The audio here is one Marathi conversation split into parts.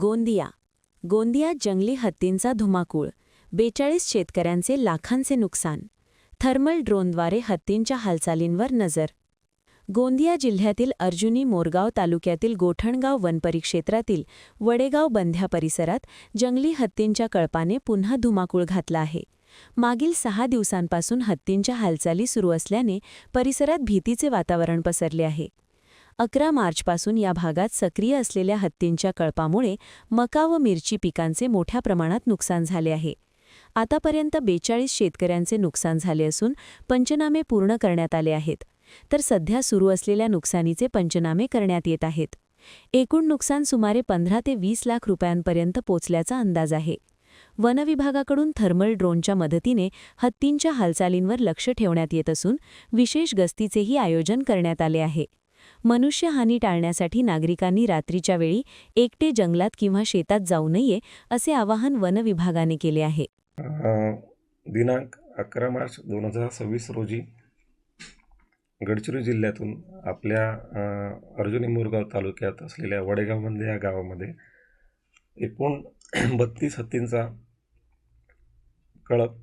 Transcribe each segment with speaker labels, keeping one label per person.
Speaker 1: गोंदिया गोंदियात जंगली हत्तींचा धुमाकूळ, 42 शेतकऱ्यांचे लाखांचे नुकसान. थर्मल ड्रोनद्वारे हत्तींच्या हालचालींवर नजर. गोंदिया जिल्ह्यातील अर्जुनी मोरगाव तालुक्यातील गोठणगाव वनपरिक्षेत्रातील वडेगाव बंध्या परिसरात जंगली हत्तींच्या कळपाने पुन्हा धुमाकूळ घातला आहे. मागील 6 दिवसांपासून हत्तींच्या हालचाली सुरू असल्याने परिसरात भीतीचे वातावरण पसरले आहे. 11 मार्चपासून या भागात सक्रिय असलेल्या हत्तींच्या कळपामुळे मका व मिरची पिकांचे मोठ्या प्रमाणात नुकसान झाले आहे. आतापर्यंत 42 शेतकऱ्यांचे नुकसान झाले असून पंचनामे पूर्ण करण्यात आले आहेत, तर सध्या सुरू असलेल्या नुकसानीचे पंचनामे करण्यात येत आहेत. एकूण नुकसान सुमारे 15 ते 20 लाख रुपयांपर्यंत पोचल्याचा अंदाज आहे. वनविभागाकडून थर्मल ड्रोनच्या मदतीने हत्तींच्या हालचालींवर लक्ष ठेवण्यात येत असून विशेष गस्तीचेही आयोजन करण्यात आले आहे. मनुष्यहानी टाळण्यासाठी नागरिकांनी रात्रीच्या वेळी एकटे जंगलात किंवा शेतात जाऊ नये असे आवाहन वनविभागाने केले आहे.
Speaker 2: दिनांक 11 मार्च 2026 रोजी गडचिरोली जिल्ह्यातून आपल्या अर्जुनी मोरगाव तालुक्यात असलेल्या वडेगावमध्ये या गावामध्ये एकूण 32 हत्तींचा कळप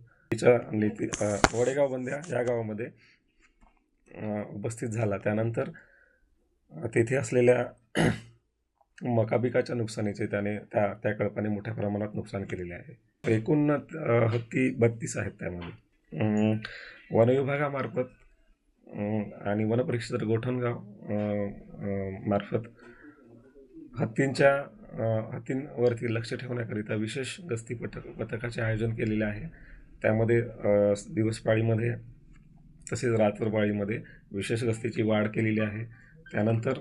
Speaker 2: वडेगाव बंध्या या गावामध्ये उपस्थित झाला. त्यानंतर तेथे असलेल्या मका पिकाच्या नुकसानीचे त्या कळपाने मोठ्या प्रमाणात नुकसान केलेले आहे. एकूण हत्ती 32 आहेत. त्यामध्ये वनविभागामार्फत आणि वनपरिक्षेत्र गोठणगाव मार्फत हत्तींवरती लक्ष ठेवण्याकरिता विशेष गस्ती पथकाचे आयोजन केलेले आहे. त्यामध्ये दिवसपाळीमध्ये तसेच रात्रपाळीमध्ये विशेष गस्तीची वाढ केलेली आहे. त्यानंतर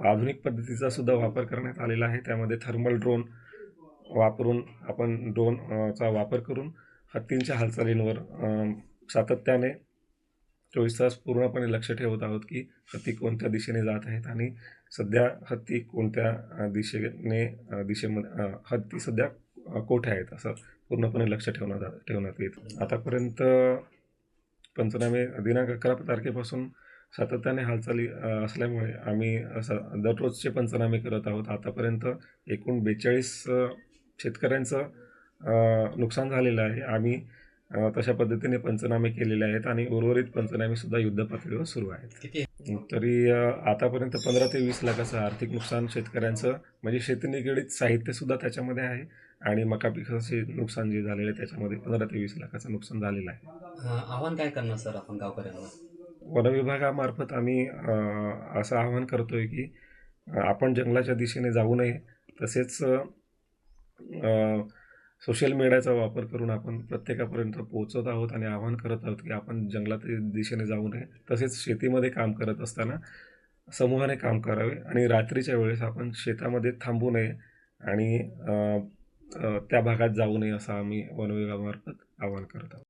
Speaker 2: आधुनिक पद्धतीचा सुद्धा वापर करण्यात आलेला आहे. त्यामध्ये थर्मल ड्रोन वापरून आपण ड्रोनचा वापर करून हत्तींच्या हालचालींवर सातत्याने 24 तास पूर्णपणे लक्ष ठेवत आहोत की हत्ती कोणत्या दिशेने जात आहेत आणि सध्या हत्ती कोणत्या दिशेमध्ये हत्ती सध्या कोठे आहेत असं पूर्णपणे लक्ष ठेवण्यात येत. आतापर्यंत पंचनामे दिनांक 11 तारखेपासून सातत्याने हालचाली असल्यामुळे आम्ही दररोजचे पंचनामे करत आहोत. आतापर्यंत एकूण 42 शेतकऱ्यांचं नुकसान झालेलं आहे. आम्ही तशा पद्धतीने पंचनामे केलेले आहेत आणि उर्वरित पंचनामेसुद्धा युद्धपातळीवर सुरू आहेत. तरी आतापर्यंत 15 ते 20 लाखाचं आर्थिक नुकसान शेतकऱ्यांचं म्हणजे शेती निगडीत साहित्यसुद्धा त्याच्यामध्ये आहे आणि मका पिकाचे नुकसान जे झालेलं आहे त्याच्यामध्ये 15 ते 20 लाखाचं नुकसान झालेलं आहे.
Speaker 3: आव्हान काय करणार सर आपण गावकऱ्यांना?
Speaker 2: वनविभागामार्फत आम्ही असं आवाहन करतोय की आपण जंगलाच्या दिशेने जाऊ नये. तसेच सोशल मीडियाचा वापर करून आपण प्रत्येकापर्यंत पोहोचत आहोत आणि आवाहन करत आहोत की आपण जंगलाच्या दिशेने जाऊ नये. तसेच शेतीमध्ये काम करत असताना समूहाने काम करावे आणि रात्रीच्या वेळेस आपण शेतामध्ये थांबू नये आणि त्या भागात जाऊ नये असं आम्ही वनविभागामार्फत आवाहन करत आहोत.